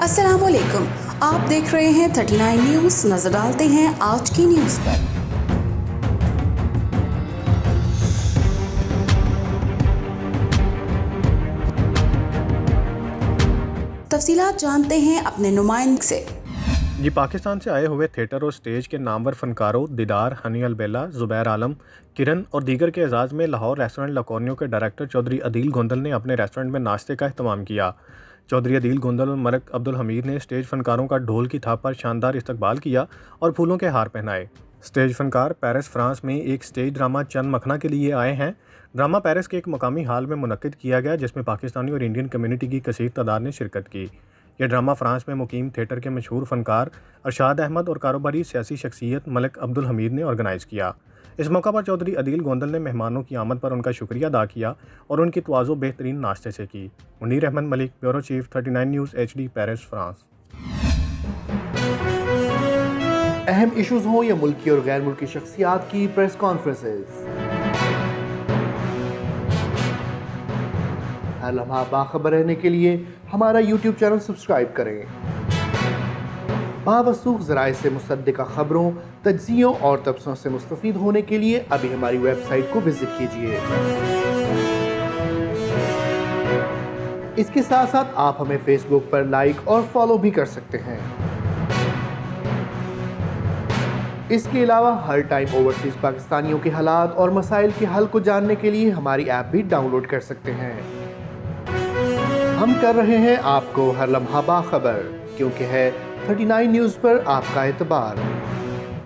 अस्सलाम वालेकुम, आप देख रहे हैं 39 न्यूज़। नजर डालते हैं आज की न्यूज़ पर। तफसीलात जानते हैं अपने नुमाइंदे से। जी, पाकिस्तान से आए हुए थिएटर और स्टेज के नामवर फनकारों दीदार, हनी अलबेला, जुबैर आलम, किरण और दीगर के एजाज़ में लाहौर रेस्टोरेंट लकोनियो के डायरेक्टर चौधरी अदील गोंदल ने अपने रेस्टोरेंट में नाश्ते का अहतमाम किया। चौधरी अदील गोंदल और मलिक अब्दुल हमीद ने स्टेज फनकारों का ढोल की थाप पर शानदार इस्तकबाल किया और फूलों के हार पहनाए। स्टेज फनकार पेरिस फ्रांस में एक स्टेज ड्रामा चंद मखना के लिए आए हैं। ड्रामा पेरिस के एक मकामी हाल में मुनक्किद किया गया, जिसमें पाकिस्तानी और इंडियन कम्युनिटी की कसीर तादाद ने शिरकत की। यह ड्रामा फ्रांस में मुकीम थिएटर के मशहूर फ़नकार अरशाद अहमद और कारोबारी सियासी शख्सियत मलिक अब्दुल हमीद ने ऑर्गेनाइज़ किया। इस मौका पर चौधरी अदील गोंदल ने मेहमानों की आमद पर उनका शुक्रिया अदा किया और उनकी तवाज़ो बेहतरीन नाश्ते से की। Munir Ahmed Malik, bureau chief, 39 news HD, Paris, France. अहम इश्यूज हों या मुल्की और गैर मुल्की शख्सियात की प्रेस कॉन्फ्रेंसेस, हर लम्हा बाखबर रहने के लिए हमारा YouTube चैनल सब्सक्राइब करें। बावसूख ज़राए से मुसद्दिक़ा खबरों, तज्ज़ियों और तबसरों से मुस्तफ़ीद होने के लिए अभी हमारी वेबसाइट को विजिट कीजिए। इसके साथ साथ आप हमें फेसबुक पर लाइक और फॉलो भी कर सकते हैं। इसके अलावा हर टाइम ओवरसीज़ पाकिस्तानियों के हालात और मसाइल के हल को जानने के लिए हमारी ऐप भी डाउनलोड कर सकते हैं। हम कर रहे हैं आपको हर लम्हा बाखबर, क्योंकि है 39 न्यूज़ पर आपका एतबार।